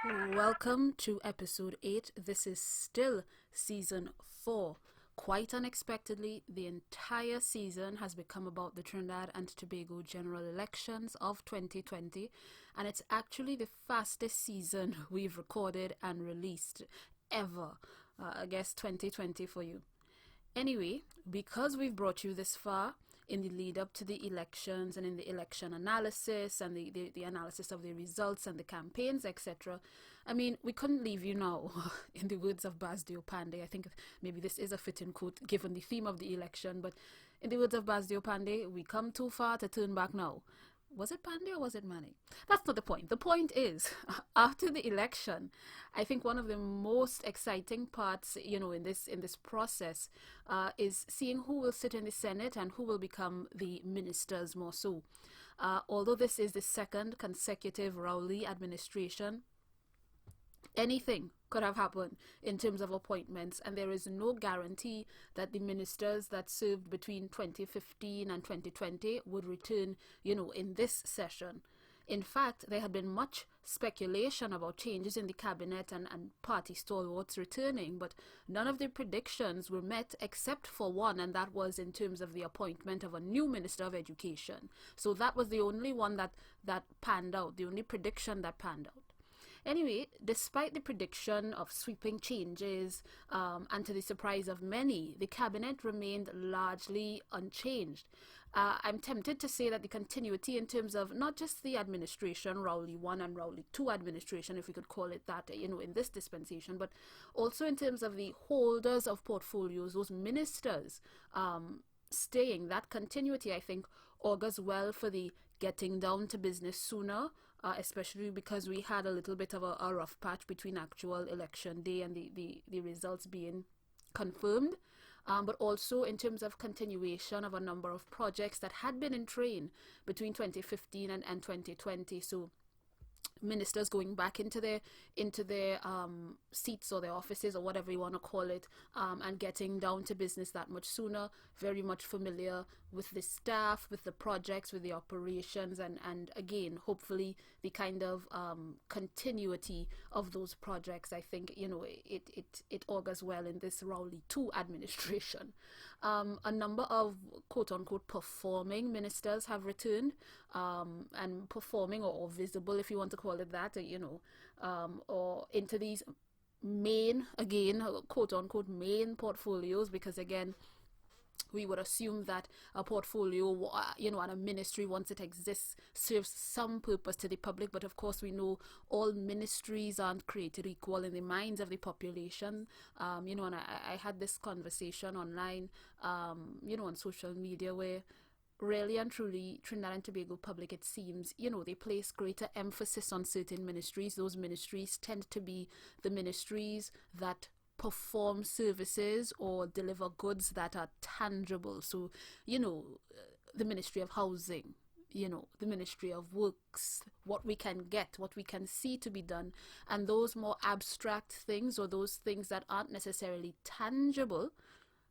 Welcome to episode 8. This is still season 4. Quite unexpectedly, the entire season has become about the Trinidad and Tobago general elections of 2020, and it's actually the fastest season we've recorded and released ever. I guess 2020 for you. Anyway, because we've brought you this far in the lead up to the elections and in the election analysis and the analysis of the results and the campaigns, etc., I mean, we couldn't leave you now. In the words of Basdio Pandey, I think maybe this is a fitting quote given the theme of the election, but in the words of Basdio Pandey, we come too far to turn back now. Was it Pandey or was it Manny? That's not the point. The point is, after the election, I think one of the most exciting parts, in this process, is seeing who will sit in the Senate and who will become the ministers more so. Although this is the second consecutive Rowley administration, anything could have happened in terms of appointments, and there is no guarantee that the ministers that served between 2015 and 2020 would return, in this session. In fact, there had been much speculation about changes in the cabinet and party stalwarts returning, but none of the predictions were met except for one, and that was in terms of the appointment of a new Minister of Education. So that was the only one that panned out, the only prediction that panned out. Anyway, despite the prediction of sweeping changes, and to the surprise of many, the cabinet remained largely unchanged. I'm tempted to say that the continuity in terms of not just the administration, Rowley 1 and Rowley 2 administration, if we could call it that, in this dispensation, but also in terms of the holders of portfolios, those ministers staying, that continuity, I think, augurs well for the getting down to business sooner, especially because we had a little bit of a rough patch between actual election day and the results being confirmed. But also in terms of continuation of a number of projects that had been in train between 2015 and 2020. So ministers going back into their seats or their offices or whatever you want to call it, and getting down to business that much sooner, very much familiar with the staff, with the projects, with the operations, and again, hopefully the kind of continuity of those projects. I think, it augurs well in this Rowley 2 administration. A number of quote-unquote performing ministers have returned, and performing or visible, if you want to call it that, or into these main, again, quote-unquote main portfolios, because again, we would assume that a portfolio, and a ministry, once it exists, serves some purpose to the public. But of course, we know all ministries aren't created equal in the minds of the population. And I had this conversation online, on social media, where really and truly, Trinidad and Tobago public, it seems, they place greater emphasis on certain ministries. Those ministries tend to be the ministries that perform services or deliver goods that are tangible. So, the Ministry of Housing, the Ministry of Works, what we can get, what we can see to be done, and those more abstract things, or those things that aren't necessarily tangible,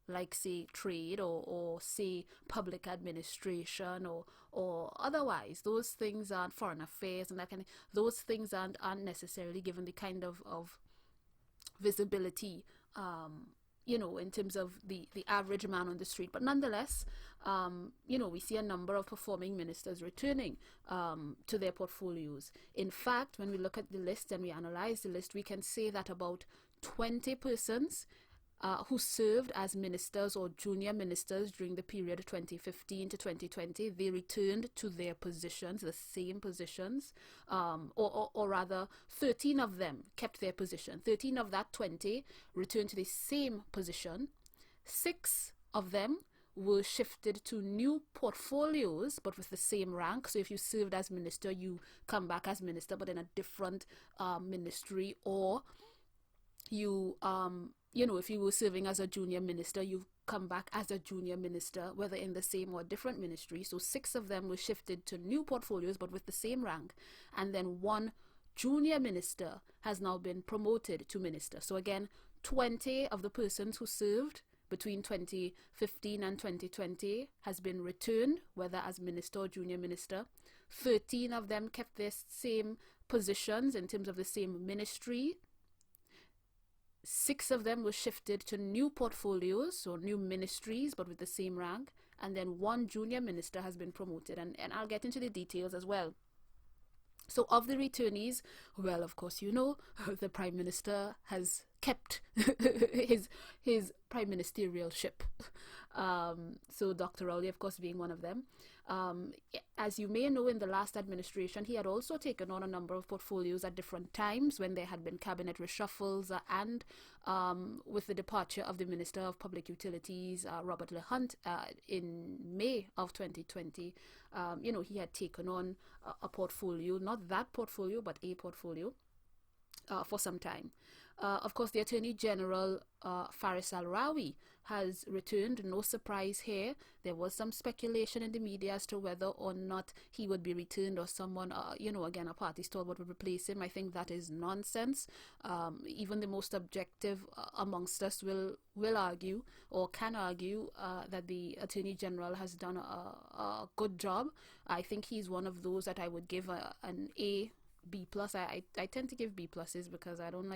like say trade or say public administration or otherwise, those things aren't foreign affairs and that kind of, those things aren't necessarily given the kind of visibility, in terms of the average man on the street. But nonetheless, we see a number of performing ministers returning to their portfolios. In fact, when we look at the list and we analyze the list, we can say that about 20 persons who served as ministers or junior ministers during the period 2015 to 2020, they returned to their positions, the same positions, or rather 13 of them kept their position. 13 of that 20 returned to the same position. 6 of them were shifted to new portfolios, but with the same rank. So if you served as minister, you come back as minister, but in a different ministry, or you if you were serving as a junior minister, you come back as a junior minister, whether in the same or different ministry. So 6 of them were shifted to new portfolios, but with the same rank. And then 1 junior minister has now been promoted to minister. So again, 20 of the persons who served between 2015 and 2020 has been returned, whether as minister or junior minister. 13 of them kept their same positions in terms of the same ministry. 6 of them were shifted to new portfolios or new ministries, but with the same rank. And then 1 junior minister has been promoted. And I'll get into the details as well. So of the returnees, well, of course, the Prime Minister has kept his prime ministerial ship. So Dr. Rowley, of course, being one of them. As you may know, in the last administration, he had also taken on a number of portfolios at different times when there had been cabinet reshuffles and with the departure of the Minister of Public Utilities, Robert LeHunt, in May of 2020. He had taken on a portfolio, not that portfolio, but a portfolio for some time. Of course, the Attorney General, Faris Al-Rawi, has returned. No surprise here. There was some speculation in the media as to whether or not he would be returned or someone, again, a party stalwart would replace him. I think that is nonsense. Even the most objective amongst us will argue or can argue that the Attorney General has done a good job. I think he's one of those that I would give an A, B plus. I tend to give B pluses because I don't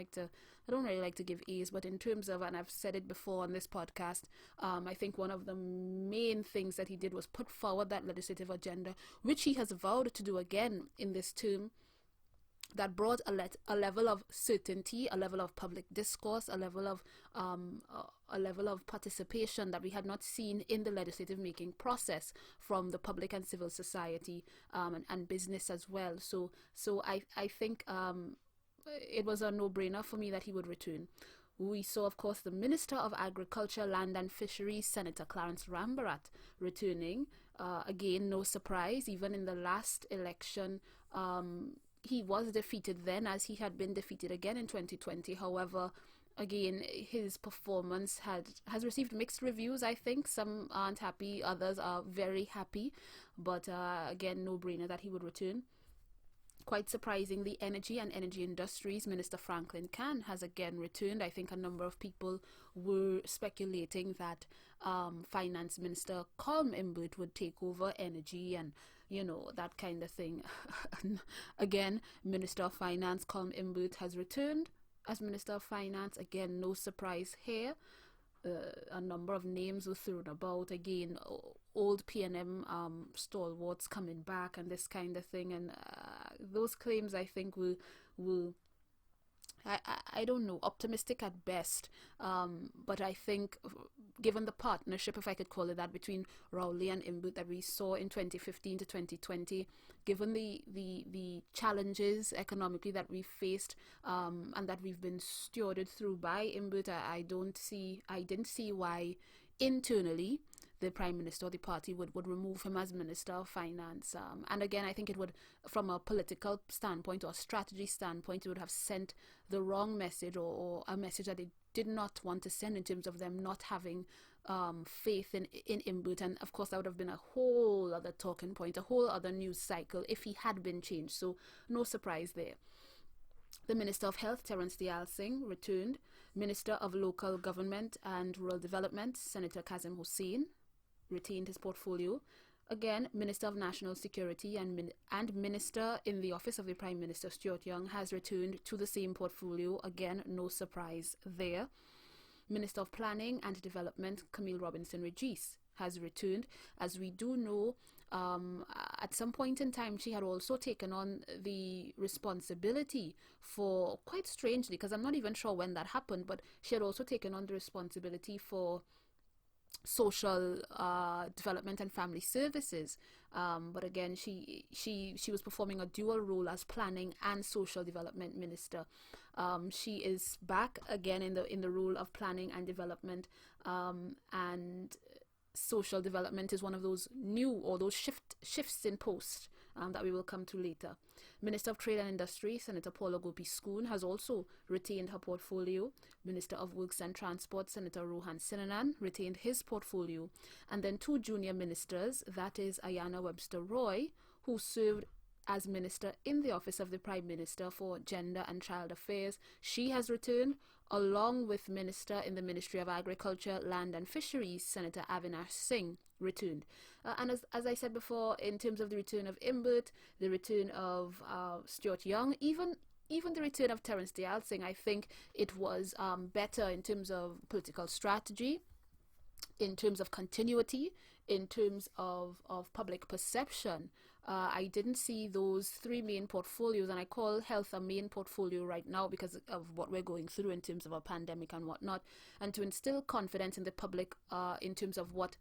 really like to give A's, but in terms of, and I've said it before on this podcast, I think one of the main things that he did was put forward that legislative agenda, which he has vowed to do again in this term, that brought a level of certainty, a level of public discourse, a level of participation that we had not seen in the legislative making process from the public and civil society and business as well. So I think it was a no-brainer for me that he would return. We saw, of course, the Minister of Agriculture, Land and Fisheries, Senator Clarence Rambarat, returning. Again, no surprise. Even in the last election, he was defeated then, as he had been defeated again in 2020. However, again, his performance has received mixed reviews. I think some aren't happy, others are very happy. But again, no-brainer that he would return. Quite surprisingly, Energy and Energy Industries Minister Franklin Cann has again returned. I think a number of people were speculating that Finance Minister Colm Imbert would take over energy and that kind of thing. Again, Minister of Finance Colm Imbert has returned as Minister of Finance. Again, no surprise here. A number of names were thrown about. Again, old PNM stalwarts coming back and this kind of thing. And those claims, I think, will I don't know, optimistic at best. But I think, given the partnership, if I could call it that, between Rowley and Imbert that we saw in 2015 to 2020, given the challenges economically that we faced and that we've been stewarded through by Imbert, I didn't see why internally the Prime Minister or the party would remove him as Minister of Finance. And again, I think it would, from a political standpoint or strategy standpoint, it would have sent the wrong message or a message that they did not want to send in terms of them not having faith in Imbert. And of course, that would have been a whole other talking point, a whole other news cycle if he had been changed. So no surprise there. The Minister of Health, Terence Alison, returned. Minister of Local Government and Rural Development, Senator Kazim Hussain, retained his portfolio. Again, Minister of National Security and Minister in the Office of the Prime Minister, Stuart Young, has returned to the same portfolio. Again, no surprise there. Minister of Planning and Development, Camille Robinson Regis, has returned. As we do know, at some point in time, she had also taken on the responsibility for, quite strangely, because I'm not even sure when that happened, but she had also taken on the responsibility for social development and family services, but again she was performing a dual role as planning and social development minister. She is back again in the role of planning and development, and social development is one of those new or those shifts in post that we will come to later. Minister of Trade and Industry, Senator Paula Gopi-Schoon, has also retained her portfolio. Minister of Works and Transport, Senator Rohan Sinanan, retained his portfolio. And then 2 junior ministers, that is Ayanna Webster Roy, who served as Minister in the Office of the Prime Minister for Gender and Child Affairs. She has returned. along with Minister in the Ministry of Agriculture, Land and Fisheries, Senator Avinash Singh, returned. And as I said before, in terms of the return of Imbert, the return of Stuart Young, even the return of Terence Dayal Singh, I think it was better in terms of political strategy, in terms of continuity, in terms of public perception. I didn't see those three main portfolios, and I call health a main portfolio right now because of what we're going through in terms of a pandemic and whatnot, and to instill confidence in the public in terms of what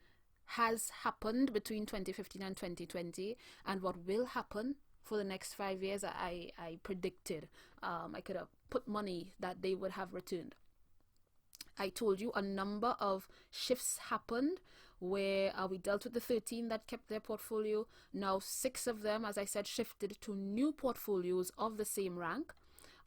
has happened between 2015 and 2020 and what will happen for the next 5 years. I predicted, I could have put money that they would have returned. I told you a number of shifts happened where we dealt with the 13 that kept their portfolio. Now 6 of them, as I said, shifted to new portfolios of the same rank.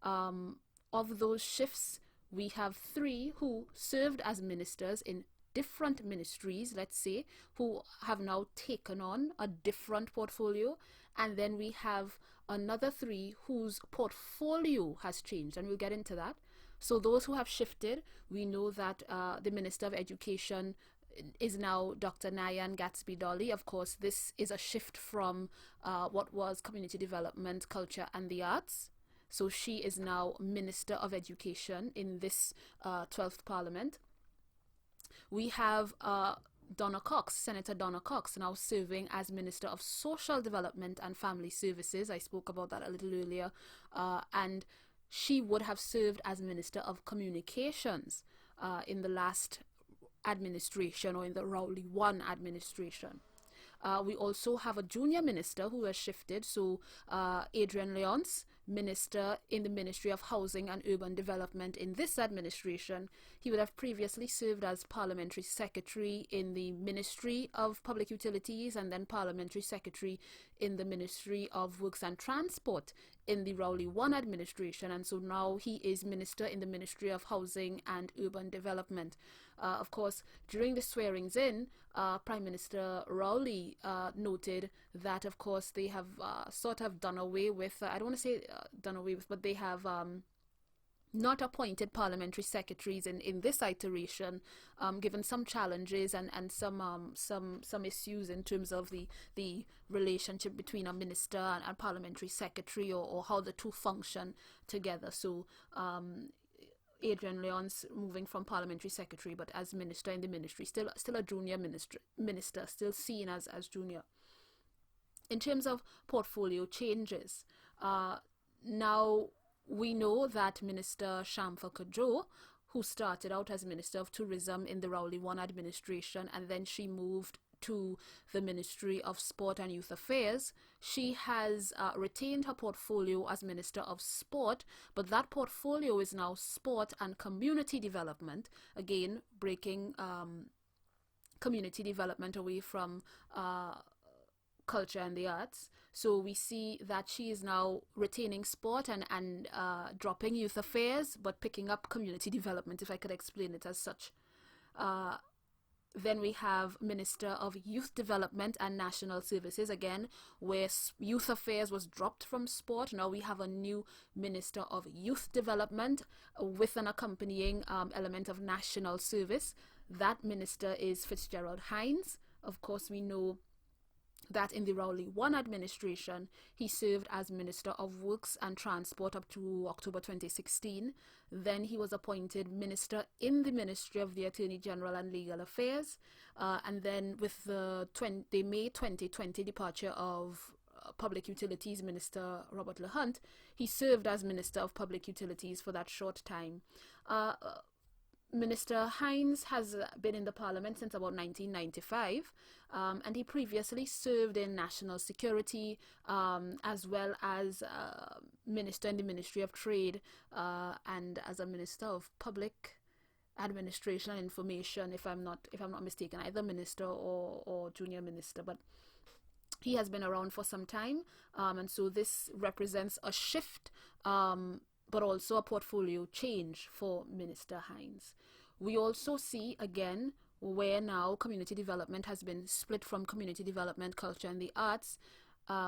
Of those shifts, we have 3 who served as ministers in different ministries, let's say, who have now taken on a different portfolio. And then we have another 3 whose portfolio has changed, and we'll get into that. So those who have shifted, we know that the Minister of Education is now Dr. Nayan Gatsby Dolly. Of course, this is a shift from what was Community Development, Culture and the Arts. So she is now Minister of Education in this 12th Parliament. We have Donna Cox, Senator Donna Cox, now serving as Minister of Social Development and Family Services. I spoke about that a little earlier. And she would have served as Minister of Communications in the last administration, or in the Rowley 1 administration. We also have a junior minister who has shifted. So Adrian Leonce, Minister in the Ministry of Housing and Urban Development in this administration. He would have previously served as Parliamentary Secretary in the Ministry of Public Utilities and then Parliamentary Secretary in the Ministry of Works and Transport in the Rowley 1 administration. And so now he is Minister in the Ministry of Housing and Urban Development. Of course, during the swearings in, Prime Minister Rowley noted that, of course, they have sort of done away with, I don't want to say done away with, but they have not appointed parliamentary secretaries in this iteration, given some challenges and some issues in terms of the relationship between a minister and parliamentary secretary, or how the two function together. So Adrian Leonce moving from parliamentary secretary, but as minister in the ministry, still a junior minister, still seen as junior. In terms of portfolio changes, now we know that Minister Shamfa Kajo, who started out as Minister of Tourism in the Rowley 1 administration, and then she moved to the Ministry of Sport and Youth Affairs, she has retained her portfolio as Minister of Sport, but that portfolio is now Sport and Community Development, again breaking community development away from culture and the arts. So we see that she is now retaining sport and dropping youth affairs, but picking up community development, if I could explain it as such. Then we have Minister of Youth Development and National Services, again, where youth affairs was dropped from sport. Now we have a new Minister of Youth Development with an accompanying element of national service. That minister is Fitzgerald Hines. Of course, we know that in the Rowley 1 administration, he served as Minister of Works and Transport up to October 2016. Then he was appointed Minister in the Ministry of the Attorney General and Legal Affairs. And then with the May 2020 departure of Public Utilities Minister Robert LeHunt, he served as Minister of Public Utilities for that short time. Minister Hines has been in the Parliament since about 1995, and he previously served in national security, as well as Minister in the Ministry of Trade, and as a Minister of Public Administration and Information, if I'm not mistaken, either Minister or Junior Minister, but he has been around for some time, and so this represents a shift, but also a portfolio change for Minister Hines. We also see, again, where now community development has been split from community development, culture and the arts.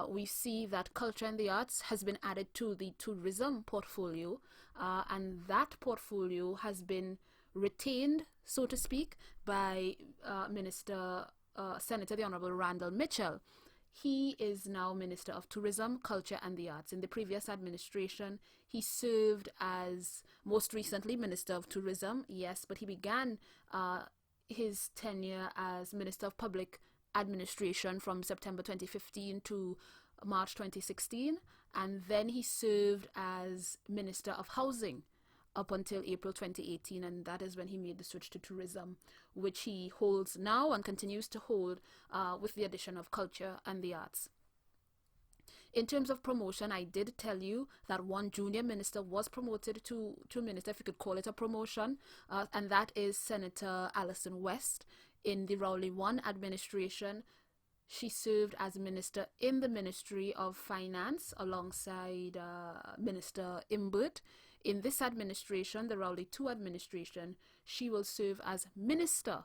we see that culture and the arts has been added to the tourism portfolio, and that portfolio has been retained, so to speak, by Senator the Honorable Randall Mitchell. He is now Minister of Tourism, Culture and the Arts. In the previous administration, he served as, most recently, Minister of Tourism, yes, but he began his tenure as Minister of Public Administration from September 2015 to March 2016, and then he served as Minister of Housing up until April 2018, and that is when he made the switch to tourism, which he holds now and continues to hold with the addition of culture and the arts. In terms of promotion, I did tell you that one junior minister was promoted to minister, if you could call it a promotion, and that is Senator Alison West. In the Rowley 1 administration, she served as minister in the Ministry of Finance alongside Minister Imbert. In this administration, the Rowley 2 administration, she will serve as Minister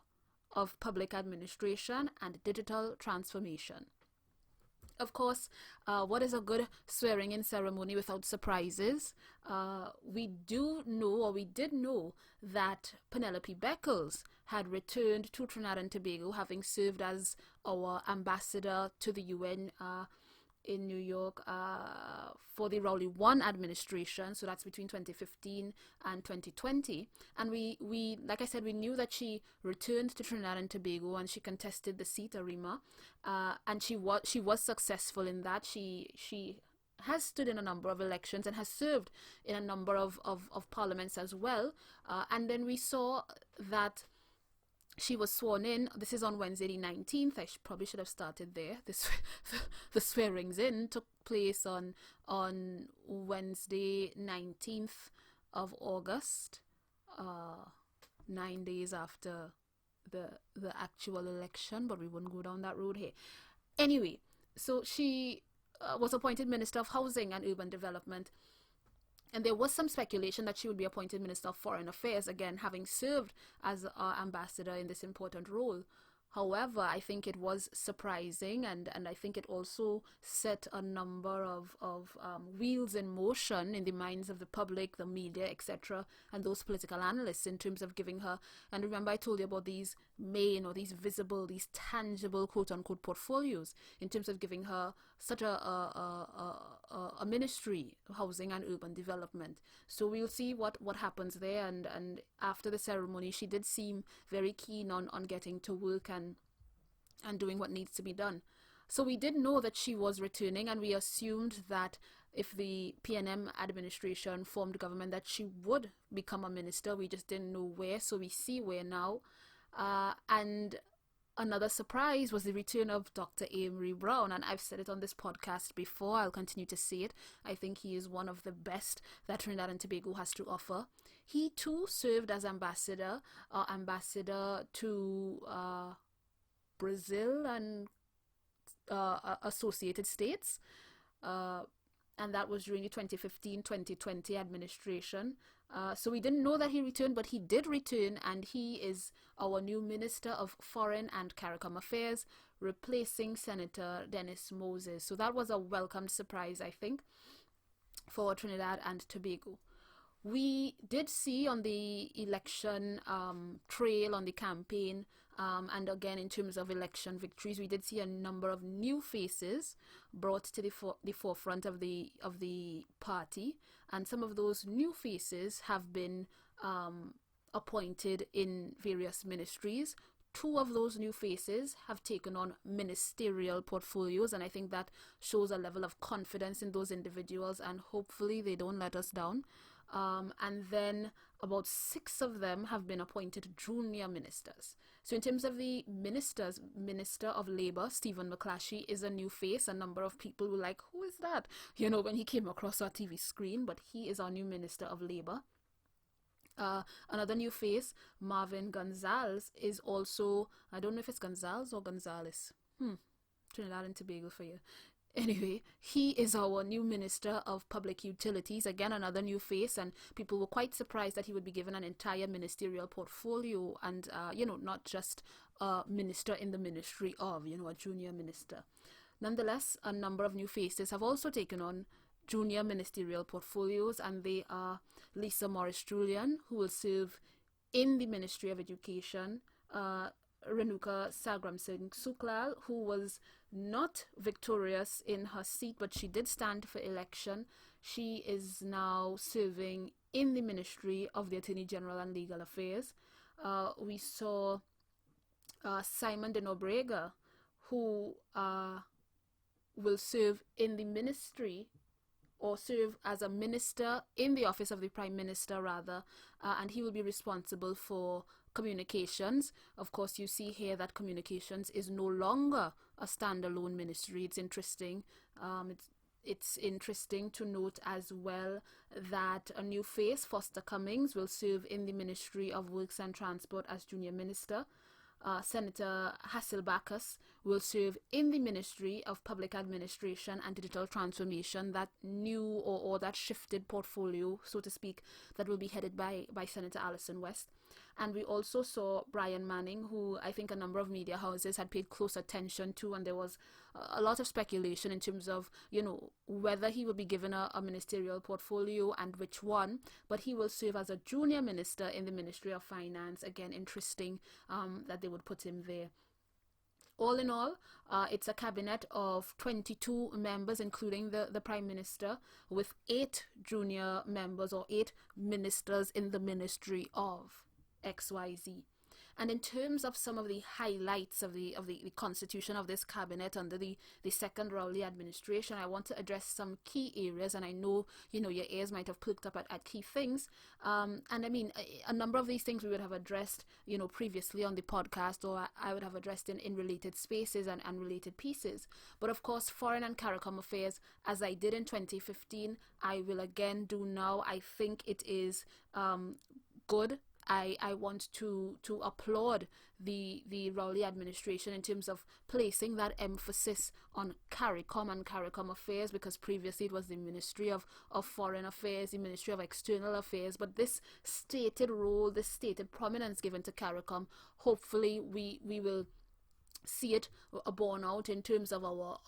of Public Administration and Digital Transformation. Of course, what is a good swearing-in ceremony without surprises? We did know that Penelope Beckles had returned to Trinidad and Tobago, having served as our ambassador to the UN in New York for the Rowley 1 administration, so that's between 2015 and 2020. And we like I said, we knew that she returned to Trinidad and Tobago and she contested the seat, Arima, and she was successful in that. She has stood in a number of elections and has served in a number of parliaments as well. And then we saw that she was sworn in. This is on Wednesday the 19th. I probably should have started there. The swearings in took place on Wednesday 19th of August, 9 days after the actual election, but we wouldn't go down that road here. Anyway, so she was appointed Minister of Housing and Urban Development. And there was some speculation that she would be appointed Minister of Foreign Affairs, again, having served as our ambassador in this important role. However, I think it was surprising, and I think it also set a number of wheels in motion in the minds of the public, the media, etc., and those political analysts in terms of giving her, and remember I told you about these main or these visible, these tangible quote-unquote portfolios, in terms of giving her such a ministry, housing and urban development. So we'll see what happens there, and after the ceremony she did seem very keen on getting to work and doing what needs to be done. So we did know that she was returning, and we assumed that if the PNM administration formed government that she would become a minister. We just didn't know where, so we see where now. And another surprise was the return of Dr. Amory Brown, and I've said it on this podcast before, I'll continue to say it. I think he is one of the best that Trinidad and Tobago has to offer. He too served as ambassador to Brazil and Associated States, and that was during the 2015-2020 administration. So we didn't know that he returned, but he did return, and he is our new Minister of Foreign and CARICOM Affairs, replacing Senator Dennis Moses. So that was a welcomed surprise, I think, for Trinidad and Tobago. We did see on the election trail, on the campaign, and again in terms of election victories, we did see a number of new faces brought to the forefront of the party, and some of those new faces have been appointed in various ministries. Two of those new faces have taken on ministerial portfolios, and I think that shows a level of confidence in those individuals, and hopefully they don't let us down. And then about 6 of them have been appointed junior ministers. So in terms of the ministers, Minister of Labour, Stephen McClashy, is a new face. A number of people were like, who is that? You know, when he came across our TV screen, but he is our new Minister of Labour. Another new face, Marvin Gonzalez, is also, I don't know if it's Gonzalez or Gonzalez. Trinidad and Tobago for you. Anyway, he is our new Minister of Public Utilities. Again, another new face, and people were quite surprised that he would be given an entire ministerial portfolio and, not just a minister in the ministry of, a junior minister. Nonetheless, a number of new faces have also taken on junior ministerial portfolios, and they are Lisa Morris-Julian, who will serve in the Ministry of Education, Renuka Sagram Singh Suklal, who was not victorious in her seat, but she did stand for election. She is now serving in the Ministry of the Attorney General and Legal Affairs. We saw Simon de Nobrega, who will serve in the ministry, or serve as a minister in the office of the Prime Minister, rather, and he will be responsible for communications. Of course, you see here that communications is no longer a standalone ministry. It's interesting. It's interesting to note as well that a new face, Foster Cummings, will serve in the Ministry of Works and Transport as junior minister. Senator Hasselbachus will serve in the Ministry of Public Administration and Digital Transformation, that new or that shifted portfolio, so to speak, that will be headed by Senator Alison West. And we also saw Brian Manning, who I think a number of media houses had paid close attention to, and there was a lot of speculation in terms of, whether he will be given a ministerial portfolio and which one, but he will serve as a junior minister in the Ministry of Finance. Again, interesting that they would put him there. All in all, it's a cabinet of 22 members, including the Prime Minister, with 8 junior members or 8 ministers in the Ministry of XYZ. And in terms of some of the highlights of the constitution of this cabinet under the second Rowley administration, I want to address some key areas, and I know your ears might have perked up at key things. And I mean, a number of these things we would have addressed previously on the podcast, or I would have addressed in related spaces and related pieces. But of course, foreign and CARICOM affairs, as I did in 2015, I will again do now. I think it is good. I want to applaud the Rowley administration in terms of placing that emphasis on CARICOM and CARICOM affairs, because previously it was the Ministry of Foreign Affairs, the Ministry of External Affairs, but this stated role, this stated prominence given to CARICOM, hopefully we will see it borne out in terms of our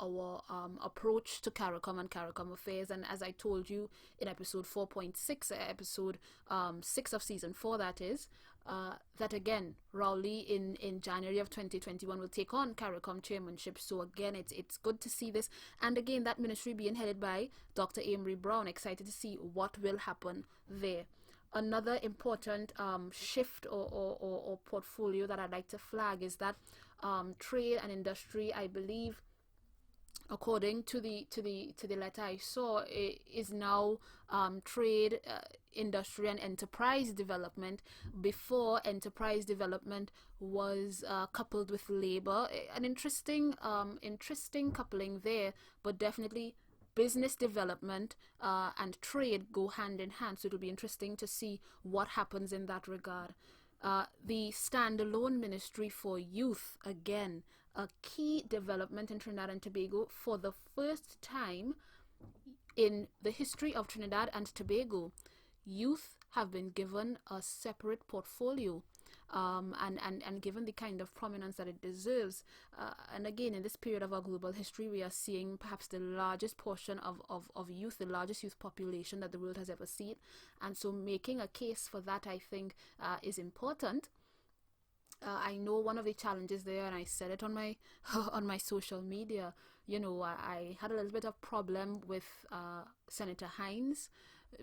approach to CARICOM and CARICOM affairs. And as I told you in episode 4.6, episode 6 of season 4, that is, that again, Rowley in January of 2021 will take on CARICOM chairmanship. So again, it's good to see this, and again, that ministry being headed by Dr. Amory Brown. Excited to see what will happen there. Another important shift or portfolio that I'd like to flag is that trade and industry, I believe, according to the letter I saw, is now trade, industry and enterprise development. Before, enterprise development was coupled with labor. An interesting coupling there, but definitely business development and trade go hand in hand. So it'll be interesting to see what happens in that regard. The standalone ministry for youth, again, a key development in Trinidad and Tobago. For the first time in the history of Trinidad and Tobago, youth have been given a separate portfolio, and given the kind of prominence that it deserves. And again, in this period of our global history, we are seeing perhaps the largest portion of youth, the largest youth population that the world has ever seen. And so making a case for that, I think, is important. I know one of the challenges there, and I said it on my on my social media, I had a little bit of problem with Senator Hines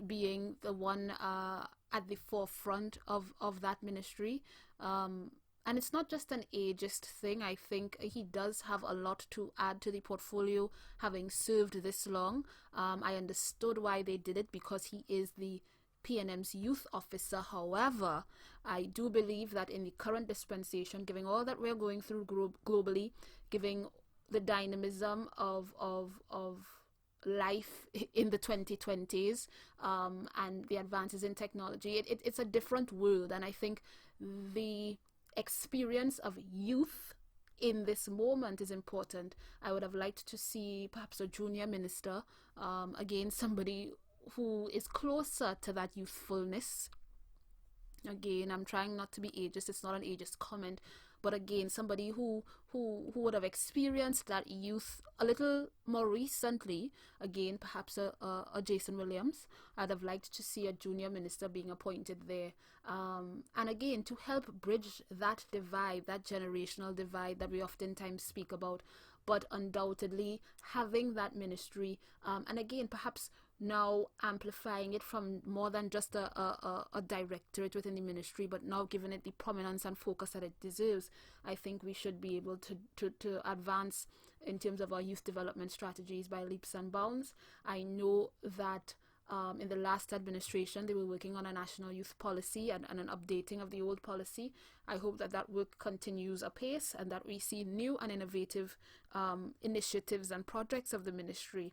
being the one at the forefront of that ministry. And it's not just an ageist thing. I think he does have a lot to add to the portfolio, having served this long. I understood why they did it, because he is the PNM's youth officer. However, I do believe that in the current dispensation, given all that we're going through globally, given the dynamism of life in the 2020s, and the advances in technology, it's a different world. And I think the experience of youth in this moment is important. I would have liked to see perhaps a junior minister, again, somebody who is closer to that youthfulness. Again, I'm trying not to be ageist. It's not an ageist comment. but again, somebody who would have experienced that youth a little more recently. Again, perhaps a Jason Williams. I'd have liked to see a junior minister being appointed there, and again, to help bridge that divide, that generational divide that we oftentimes speak about. But undoubtedly, having that ministry, and again, perhaps now amplifying it from more than just a directorate within the ministry, but now giving it the prominence and focus that it deserves, I think we should be able to advance in terms of our youth development strategies by leaps and bounds. I know that in the last administration, they were working on a national youth policy and an updating of the old policy. I hope that work continues apace and that we see new and innovative initiatives and projects of the ministry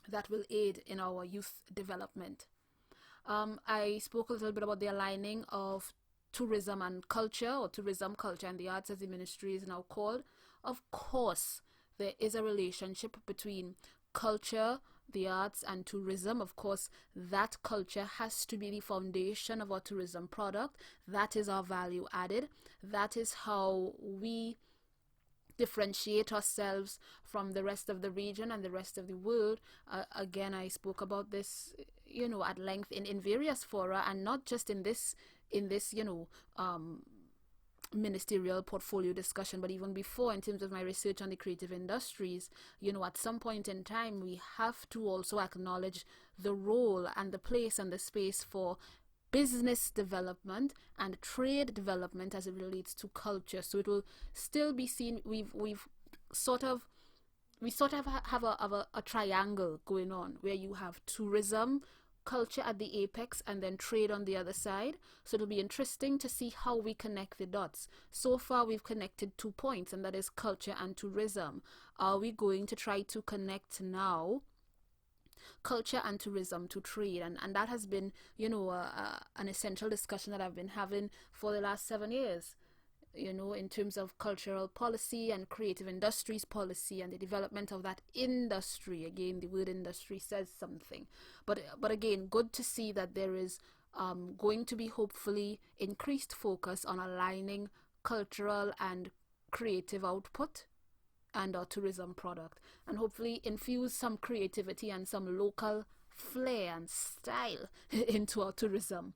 that will aid in our youth development. I spoke a little bit about the aligning of tourism and culture, or tourism, culture, and the arts, as the ministry is now called. Of course, there is a relationship between culture, the arts, and tourism. Of course, that culture has to be the foundation of our tourism product. That is our value added. That is how we differentiate ourselves from the rest of the region and the rest of the world. Again, I spoke about this, at length in various fora, and not just in this ministerial portfolio discussion, but even before, in terms of my research on the creative industries. At some point in time, we have to also acknowledge the role and the place and the space for business development and trade development as it relates to culture. So it will still be seen. We sort of have a triangle going on, where you have tourism, culture at the apex, and then trade on the other side. So it'll be interesting to see how we connect the dots. So far, we've connected 2 points, and that is culture and tourism. Are we going to try to connect now culture and tourism to trade? And that has been, an essential discussion that I've been having for the last 7 years, in terms of cultural policy and creative industries policy and the development of that industry. Again, the word industry says something. But again, good to see that there is going to be hopefully increased focus on aligning cultural and creative output and our tourism product, and hopefully infuse some creativity and some local flair and style into our tourism.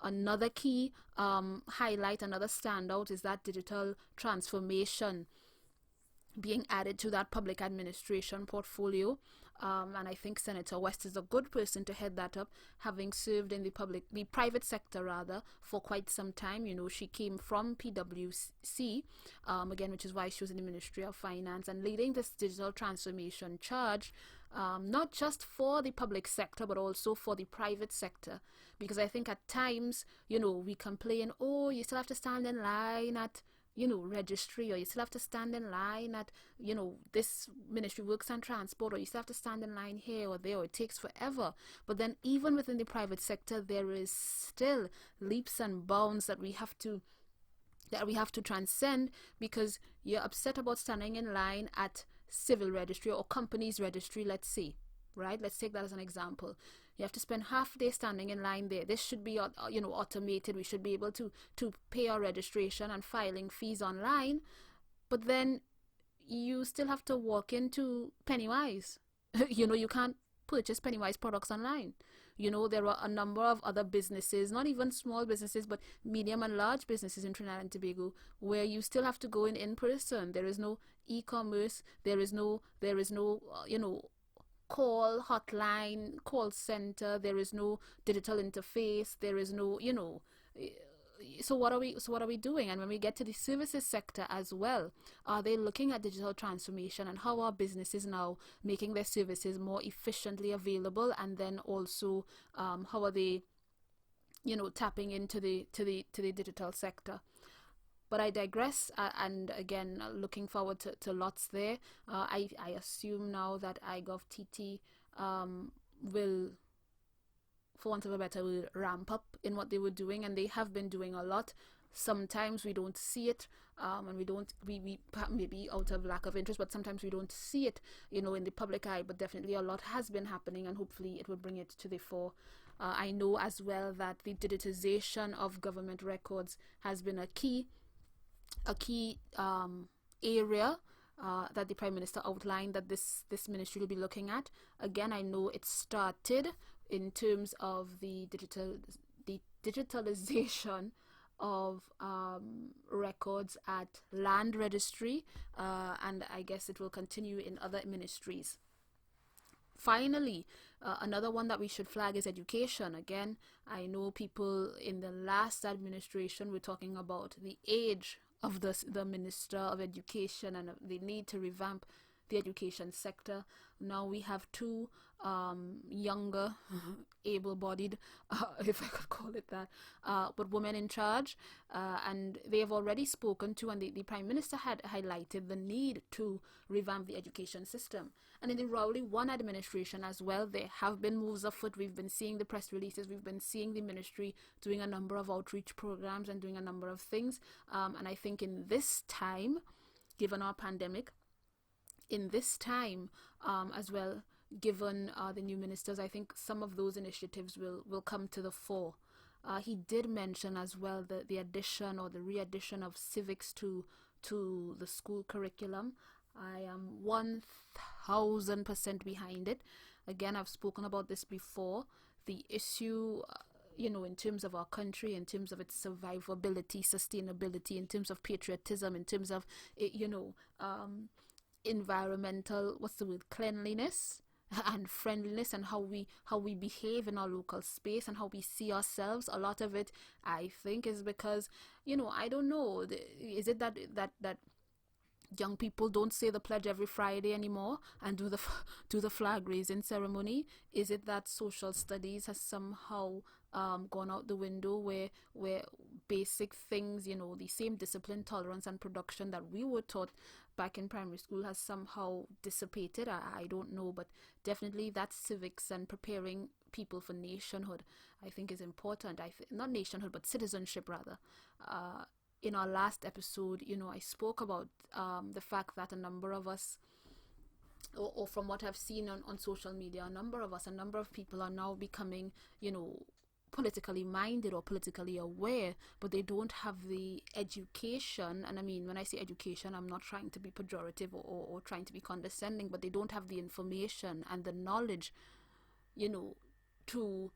Another key highlight, another standout, is that digital transformation being added to that public administration portfolio. And I think Senator West is a good person to head that up, having served in the private sector rather, for quite some time. She came from PwC, again, which is why she was in the Ministry of Finance, and leading this digital transformation charge, not just for the public sector, but also for the private sector. Because I think at times, we complain, oh, you still have to stand in line at registry, or you still have to stand in line at, this ministry works and transport, or you still have to stand in line here or there, or it takes forever. But then even within the private sector, there is still leaps and bounds that we have to transcend, because you're upset about standing in line at civil registry or companies registry, let's say, right? Let's take that as an example. You have to spend half a day standing in line there. This should be, automated. We should be able to pay our registration and filing fees online. But then you still have to walk into Pennywise. You can't purchase Pennywise products online. There are a number of other businesses, not even small businesses, but medium and large businesses in Trinidad and Tobago, where you still have to go in person. There is no e-commerce. There is no call hotline, call center. There is no digital interface. There is no, so what are we doing? And when we get to the services sector as well, are they looking at digital transformation, and how are businesses now making their services more efficiently available? And then also, how are they, tapping into the digital sector? But I digress, and again, looking forward to lots there. I assume now that iGovTT will, for want of a better word, ramp up in what they were doing, and they have been doing a lot. Sometimes we don't see it, and we maybe out of lack of interest, but sometimes we don't see it, in the public eye. But definitely a lot has been happening, and hopefully it will bring it to the fore. I know as well that the digitization of government records has been a key a key area that the Prime Minister outlined that this ministry will be looking at. Again, I know it started in terms of the digitalization of records at land registry, and I guess it will continue in other ministries. Finally, another one that we should flag is education. Again, I know people in the last administration were talking about the age of the Minister of Education and the need to revamp the education sector. Now we have two younger, able-bodied, if I could call it that, but women in charge, and they have already spoken to, and the Prime Minister had highlighted the need to revamp the education system. And in the Rowley 1 administration as well, there have been moves afoot. We've been seeing the press releases, we've been seeing the ministry doing a number of outreach programs and doing a number of things, and I think in this time, given our pandemic, in this time as well, given the new ministers, I think some of those initiatives will come to the fore. He did mention as well the addition or the re-addition of civics to the school curriculum. I am 1000% behind it. Again, I've spoken about this before. The issue, in terms of our country, in terms of its survivability, sustainability, in terms of patriotism, in terms of, environmental, cleanliness and friendliness, and how we behave in our local space and how we see ourselves. A lot of it, I think, is because, I don't know, is it that young people don't say the pledge every Friday anymore and do the flag raising ceremony? Is it that social studies has somehow gone out the window, where basic things, the same discipline, tolerance and production that we were taught back in primary school has somehow dissipated? I don't know, but definitely that civics and preparing people for nationhood, I think, is important. Not nationhood, but citizenship rather. In our last episode, I spoke about the fact that a number of us, or from what I've seen on social media, a number of people are now becoming, politically minded or politically aware, but they don't have the education. And I mean, when I say education, I'm not trying to be pejorative or trying to be condescending, but they don't have the information and the knowledge, to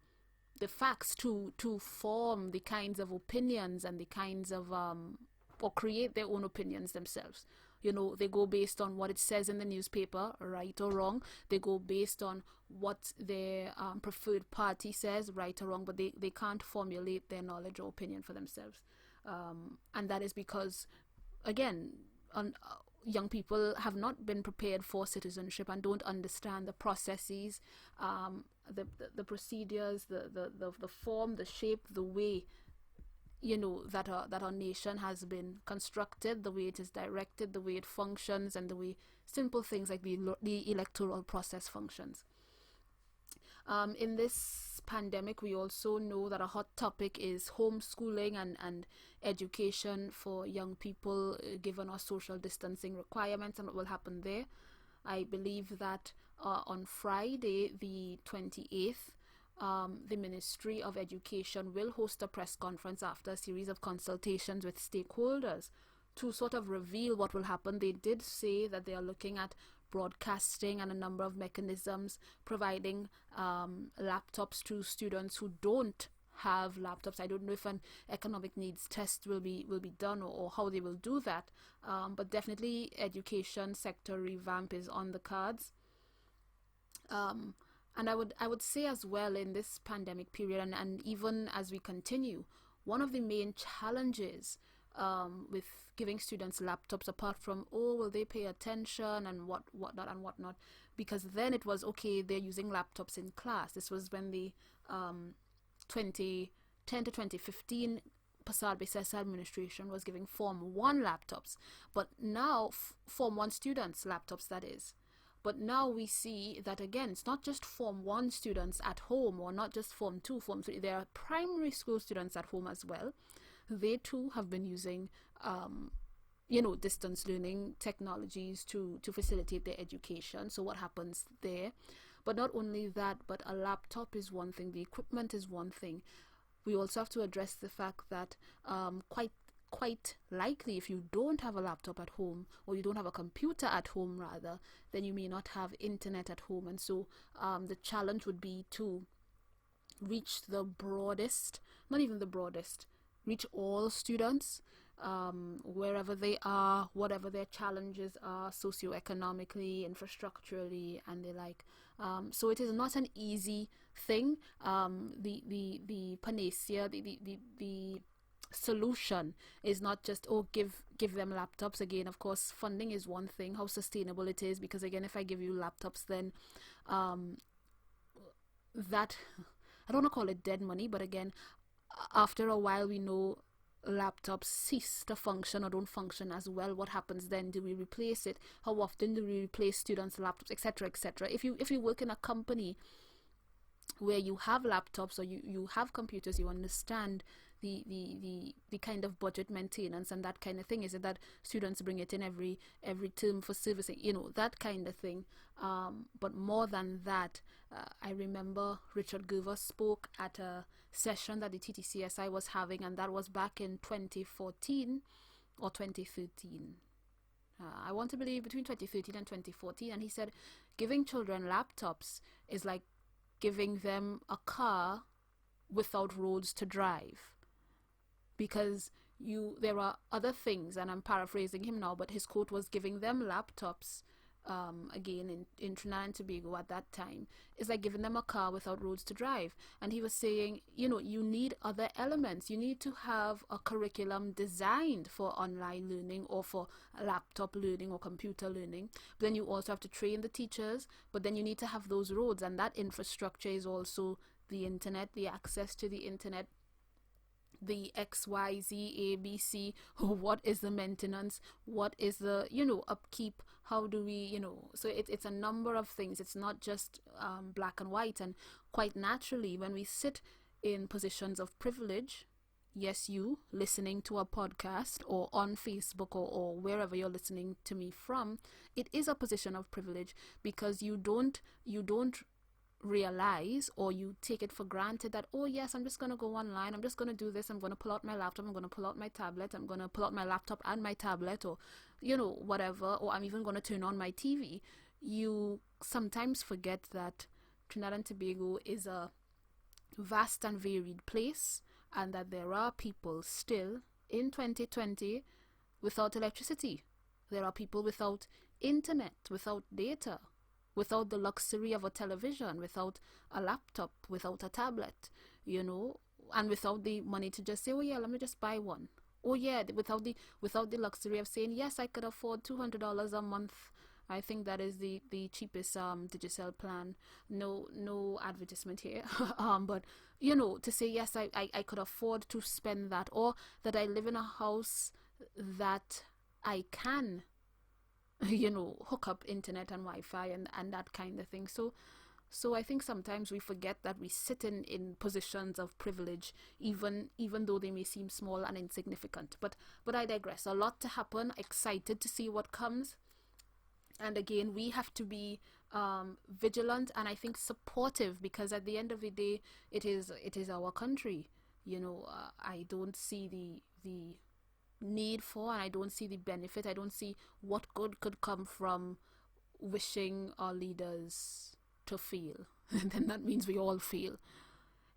the facts to form the kinds of opinions and the kinds of or create their own opinions themselves. They go based on what it says in the newspaper, right or wrong. They go based on what their preferred party says, right or wrong, but they can't formulate their knowledge or opinion for themselves. And that is because, again, young people have not been prepared for citizenship and don't understand the processes, the procedures, the form, the shape, the way, that our nation has been constructed, the way it is directed, the way it functions, and the way simple things like the electoral process functions. In this pandemic, we also know that a hot topic is homeschooling and education for young people, given our social distancing requirements and what will happen there. I believe that on Friday, the 28th, the Ministry of Education will host a press conference after a series of consultations with stakeholders to sort of reveal what will happen. They did say that they are looking at broadcasting and a number of mechanisms, providing laptops to students who don't have laptops. I don't know if an economic needs test will be done or how they will do that, but definitely education sector revamp is on the cards. And I would say as well, in this pandemic period, and even as we continue, one of the main challenges with giving students laptops, apart from, will they pay attention and whatnot, because then it was, okay, they're using laptops in class. This was when the 2010 to 2015 Passad Besessa administration was giving Form 1 laptops, but now Form 1 students laptops, that is. But now we see that, again, it's not just Form 1 students at home, or not just Form 2, Form 3. There are primary school students at home as well. They too have been using, distance learning technologies to facilitate their education. So what happens there? But not only that, but a laptop is one thing, the equipment is one thing. We also have to address the fact that quite quite likely, if you don't have a laptop at home, or you don't have a computer at home rather, then you may not have internet at home. And so the challenge would be to reach the broadest, not even the broadest, reach all students, wherever they are, whatever their challenges are, socioeconomically, infrastructurally, and the like. So it is not an easy thing. The panacea, the solution is not just, oh, give them laptops. Again, of course, funding is one thing, how sustainable it is, because again, if I give you laptops, then that, I don't want to call it dead money, but again, after a while, we know laptops cease to function or don't function as well. What happens then? Do we replace it? How often do we replace students' laptops, etc., etc.? If you work in a company where you have laptops or you have computers, you understand the kind of budget maintenance and that kind of thing. Is it that students bring it in every term for servicing, that kind of thing. But more than that, I remember Richard Gervais spoke at a session that the TTCSI was having, and that was back in 2014 or 2013. I want to believe between 2013 and 2014, and he said giving children laptops is like giving them a car without roads to drive, because there are other things, and I'm paraphrasing him now, but his quote was, giving them laptops, again in Trinidad and Tobago at that time, is like giving them a car without roads to drive. And he was saying, you need other elements. You need to have a curriculum designed for online learning or for laptop learning or computer learning. But then you also have to train the teachers, but then you need to have those roads, and that infrastructure is also the internet, the access to the internet, the XYZ ABC. What is the maintenance, what is the upkeep, how do we so it's a number of things. It's not just black and white. And quite naturally, when we sit in positions of privilege, yes, you listening to a podcast or on Facebook or wherever you're listening to me from, it is a position of privilege, because you don't realize, or you take it for granted, that, oh yes, I'm just going to go online, I'm just going to do this, I'm going to pull out my laptop, I'm going to pull out my tablet, I'm going to pull out my laptop and my tablet, or whatever, or I'm even going to turn on my TV. You sometimes forget that Trinidad and Tobago is a vast and varied place, and that there are people still in 2020 without electricity. There are people without internet, without data, without the luxury of a television, without a laptop, without a tablet, and without the money to just say, oh yeah, let me just buy one. Oh yeah, without the luxury of saying, yes, I could afford $200 a month. I think that is the cheapest Digicel plan. No advertisement here. But to say, yes, I could afford to spend that, or that I live in a house that I can hook up internet and Wi-Fi and that kind of thing. So I think sometimes we forget that we sit in positions of privilege, even though they may seem small and insignificant. But I digress. A lot to happen. Excited to see what comes. And again, we have to be vigilant and I think supportive, because at the end of the day, it is our country. I don't see the need for, and I don't see the benefit. I don't see what good could come from wishing our leaders to fail. And then that means we all fail.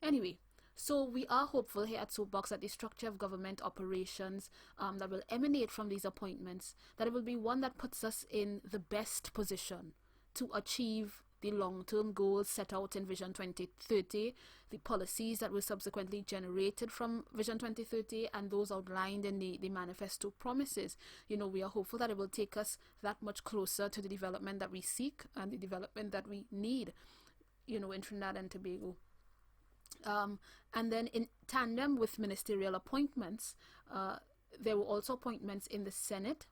Anyway, so we are hopeful here at SOAPBOX that the structure of government operations that will emanate from these appointments, that it will be one that puts us in the best position to achieve the long-term goals set out in Vision 2030, the policies that were subsequently generated from Vision 2030, and those outlined in the manifesto promises. We are hopeful that it will take us that much closer to the development that we seek and the development that we need, in Trinidad and Tobago. And then in tandem with ministerial appointments, there were also appointments in the Senate,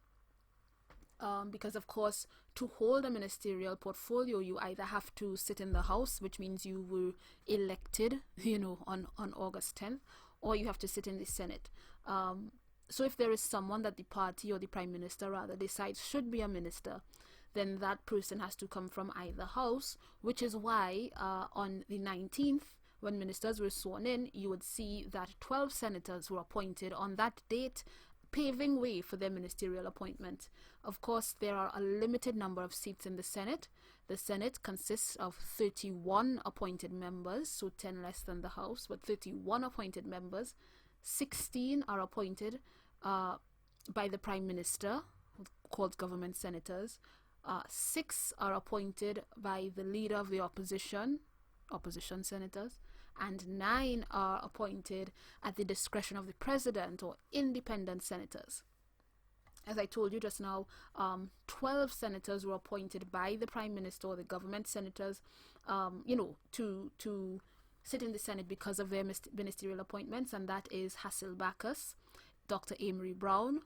because of course, to hold a ministerial portfolio, you either have to sit in the House, which means you were elected, on August 10th, or you have to sit in the Senate. So if there is someone that the party or the Prime Minister rather decides should be a minister, then that person has to come from either house, which is why on the 19th, when ministers were sworn in, you would see that 12 senators were appointed on that date, paving way for their ministerial appointment. Of course, there are a limited number of seats in the Senate. The Senate consists of 31 appointed members, so 10 less than the House, but 31 appointed members. 16 are appointed by the Prime Minister, called government senators. 6 are appointed by the leader of the opposition senators, and 9 are appointed at the discretion of the president or independent senators. As I told you just now, 12 senators were appointed by the Prime Minister or the government senators, to sit in the Senate because of their ministerial appointments, and that is Hasil Bacchus, Dr. Amory Brown,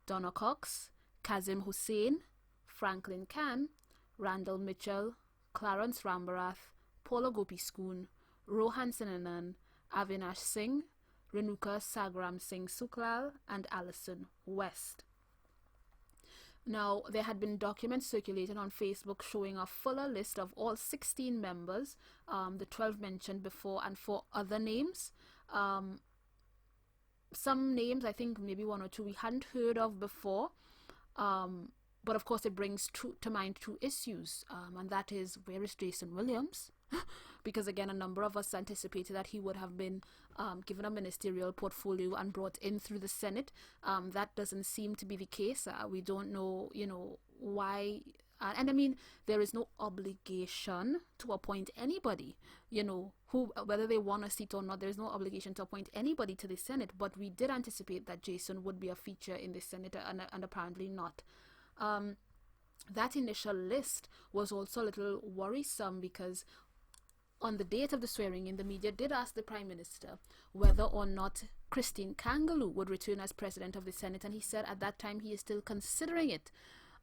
Donna Cox, Kazim Hussain, Franklin Khan, Randall Mitchell, Clarence Rambarath, Paula Gopi-Skoon, Rohan Sinanan, Avinash Singh, Renuka Sagram Singh Suklal, and Alison West. Now, there had been documents circulated on Facebook showing a fuller list of all 16 members, the 12 mentioned before, and 4 other names. Some names, I think maybe 1 or 2, we hadn't heard of before. But of course, it brings to mind 2 issues, and that is, where is Jason Williams? Because again, a number of us anticipated that he would have been given a ministerial portfolio and brought in through the Senate. That doesn't seem to be the case. We don't know, why. And I mean, there is no obligation to appoint anybody, whether they want a seat or not. There is no obligation to appoint anybody to the Senate. But we did anticipate that Jason would be a feature in the Senate, and apparently not. That initial list was also a little worrisome because on the date of the swearing in, the media did ask the Prime Minister whether or not Christine Kangaloo would return as President of the Senate, and he said at that time he is still considering it.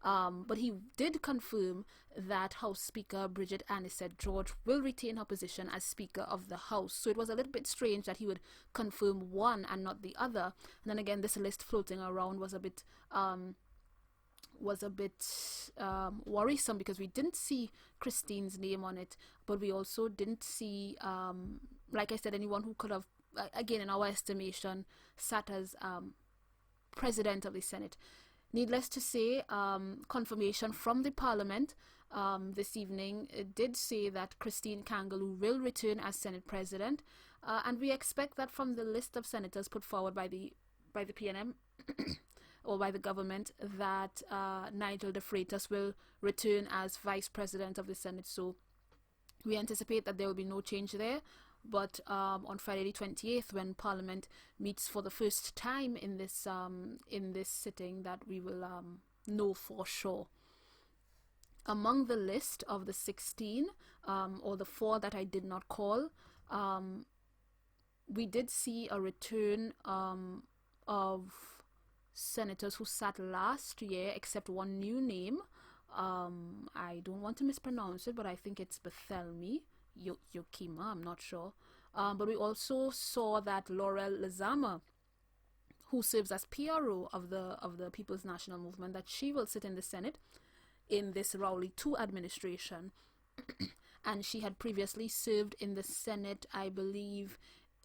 But he did confirm that House Speaker Bridget Anisette George will retain her position as Speaker of the House. So it was a little bit strange that he would confirm one and not the other. And then again, this list floating around was a bit worrisome because we didn't see Christine's name on it, but we also didn't see, like I said, anyone who could have, again in our estimation, sat as President of the Senate. Needless to say, confirmation from the Parliament this evening did say that Christine Kangaloo will return as Senate President, and we expect that from the list of senators put forward by the PNM or by the government, that Nigel de Freitas will return as Vice President of the Senate. So we anticipate that there will be no change there. But on Friday the 28th, when Parliament meets for the first time in this sitting, that we will know for sure. Among the list of the 16, or the 4 that I did not call, we did see a return of senators who sat last year, except one new name. I don't want to mispronounce it, but I think it's Bethelmy Yokima, I'm not sure. But we also saw that Laurel Lezama, who serves as PRO of the People's National Movement, that she will sit in the Senate in this Rowley II administration. And she had previously served in the Senate, I believe,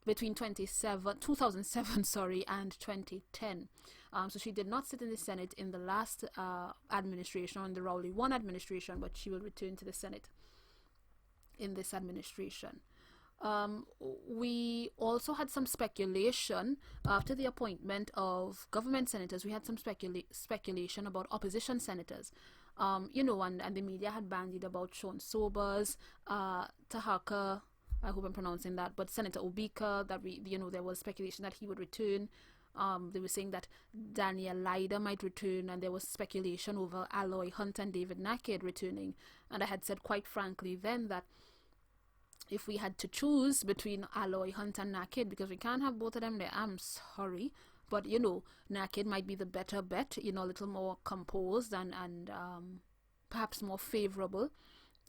between 2007 and 2010. So she did not sit in the Senate in the last administration, or in the Rowley I administration, but she will return to the Senate in this administration. We also had some speculation after the appointment of government senators. We had some speculation about opposition senators. And the media had bandied about Sean Sobers, Tahaka, I hope I'm pronouncing that, but Senator Obika, that there was speculation that he would return. They were saying that Daniel Leida might return, and there was speculation over Aloy Hunt and David Naked returning. And I had said quite frankly then that if we had to choose between Aloy Hunt and Naked, because we can't have both of them there, I'm sorry, but Naked might be the better bet, a little more composed and perhaps more favorable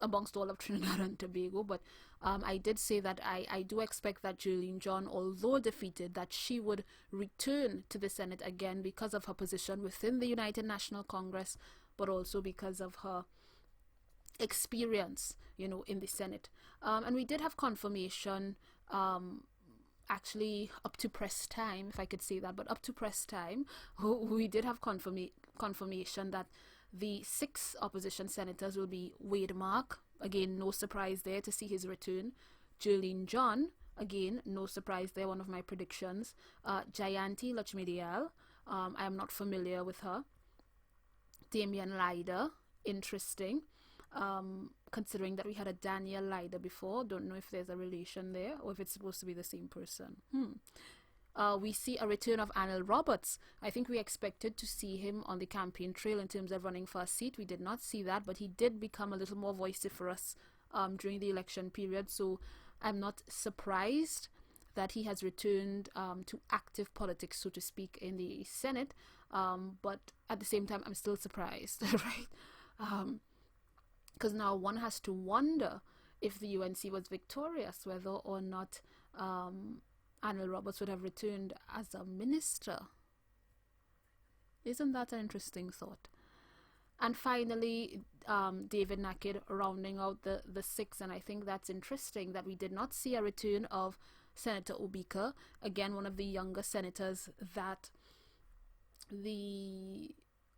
amongst all of Trinidad and Tobago. But I did say that I do expect that Jolene John, although defeated, that she would return to the Senate again because of her position within the United National Congress, but also because of her experience, in the Senate. And we did have confirmation actually up to press time, if I could say that, but up to press time, we did have confirmation that the 6 opposition senators will be Wade Mark, again, no surprise there to see his return. Jerlene John, again, no surprise there, one of my predictions. Jayanti Lachmidial, I am not familiar with her. Damian Lyder, interesting. Considering that we had a Daniel Lyder before, don't know if there's a relation there or if it's supposed to be the same person. We see a return of Annal Roberts. I think we expected to see him on the campaign trail in terms of running for a seat. We did not see that, but he did become a little more vociferous during the election period, so I'm not surprised that he has returned to active politics, so to speak, in the Senate, but at the same time I'm still surprised, right? Because now one has to wonder if the UNC was victorious, whether or not Annal Roberts would have returned as a minister. Isn't that an interesting thought? And finally, David Naked rounding out the 6, and I think that's interesting that we did not see a return of Senator Obika, again one of the younger senators that the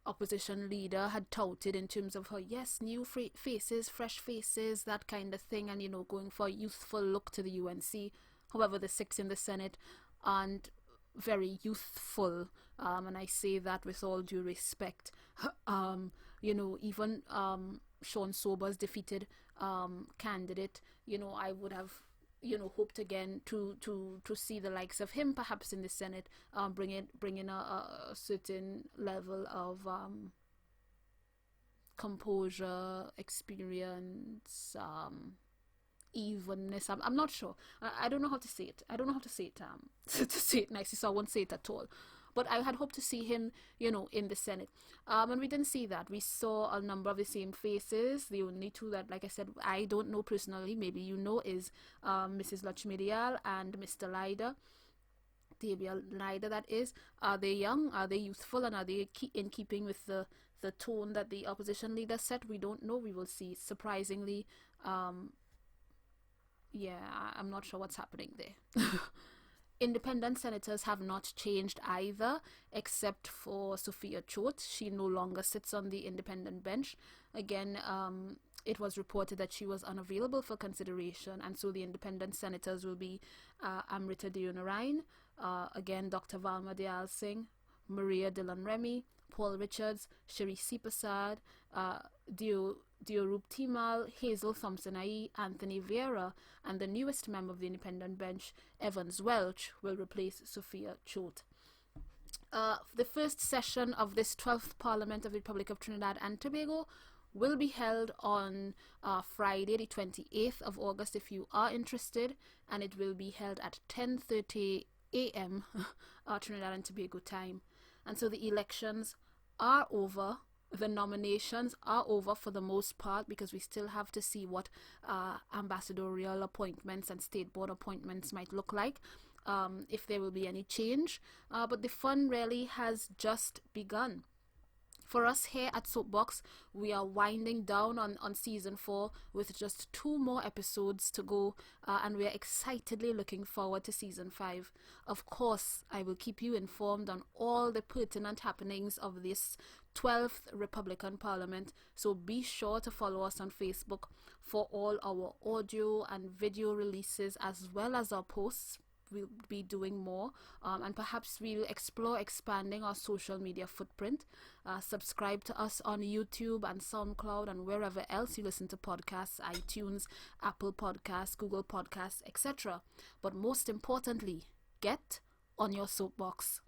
opposition leader had touted in terms of her, yes, new faces, fresh faces, that kind of thing, and going for a youthful look to the UNC. However, the 6 in the Senate aren't very youthful, and I say that with all due respect. Even Sean Sober's defeated candidate, I would have hoped again to see the likes of him perhaps in the Senate, bring in a certain level of composure, experience, evenness. I'm not sure. I don't know how to say it. To say it nicely, so I won't say it at all. But I had hoped to see him, in the Senate. And we didn't see that. We saw a number of the same faces. The only 2 that, like I said, I don't know personally, maybe is Mrs. Lachmidial and Mr. Lyder. Damian Lyder, that is. Are they young? Are they youthful? And are they in keeping with the tone that the opposition leader set? We don't know. We will see. Surprisingly, I'm not sure what's happening there. Independent senators have not changed either, except for Sophia Choate. She no longer sits on the independent bench. Again, it was reported that she was unavailable for consideration, and so the independent senators will be Amrita Deonarine, again Dr. Valma Dayal Singh, Maria Dillon Remy, Paul Richards, Shri Sipasad, Diorup Timal, Hazel Thompson-Ai, Anthony Vieira, and the newest member of the independent bench, Evans Welch, will replace Sophia Choate. The first session of this 12th Parliament of the Republic of Trinidad and Tobago will be held on Friday, the 28th of August, if you are interested, and it will be held at 10:30 a.m. Trinidad and Tobago time. And so the elections are over. The nominations are over for the most part, because we still have to see what ambassadorial appointments and state board appointments might look like, if there will be any change. But the fun really has just begun. For us here at SOAPBOX, we are winding down on season 4 with just 2 more episodes to go, and we are excitedly looking forward to season 5. Of course, I will keep you informed on all the pertinent happenings of this 12th Republican Parliament, so be sure to follow us on Facebook for all our audio and video releases, as well as our posts. We'll be doing more, and perhaps we'll explore expanding our social media footprint. Subscribe to us on YouTube and SoundCloud and wherever else you listen to podcasts, iTunes, Apple Podcasts, Google Podcasts, etc. But most importantly, get on your soapbox.